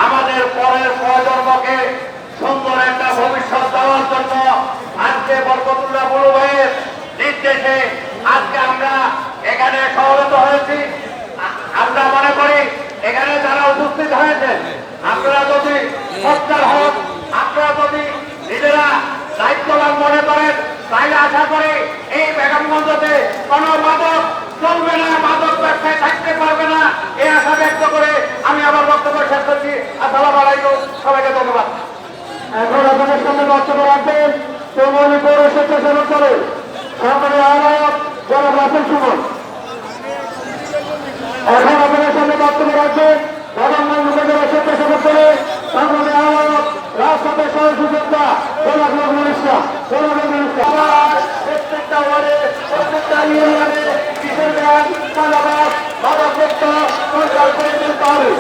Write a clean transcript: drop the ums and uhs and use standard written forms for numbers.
আমাদের পরের প্রজন্মকে সুন্দর একটা ভবিষ্যৎ দেওয়ার জন্য আজকে বরকতুল্লাহ বুলু ভাইয়ের নির্দেশে আজকে আমরা এখানে সমবেত হয়েছি। আমরা মনে করি এখানে যারা উপস্থিত হয়েছে আপনারা যদি সচ্চার হন, আপনারা যদি নিজেরা দায়িত্ববান মনে করেন, তাইলে আশা করি এই বেগমগঞ্জে কোনো মাদক চলবে না, মাদক ব্যবসায় থাকতে পারবে না, এই আশা ব্যক্ত করে আমি আমার বক্তব্য শেষ করছি। আসসালামু আলাইকুম, সবাইকে ধন্যবাদ। এখন আপনাদের সামনে বক্তব্য রাখবেন চৌমনি পৌর স্বেচ্ছাসেবক দলের সরকারি আহ্বায়ক জনাব রাসেল সুমন। এখন আপনাদের সামনে বক্তব্য রাখবেন বেগমগঞ্জ উপজেলা স্বেচ্ছাসেবক দলের সরকারি আহ্বায়ক রাজপথের সহযোগিতা জনাব নজরুল ইসলাম। প্রত্যেকটা ওয়ার্ডে, প্রত্যেকটা ইউনিয়নে কিশোর ব্যাংক, মাদক মুক্ত সরকার করে তুলতে হবে।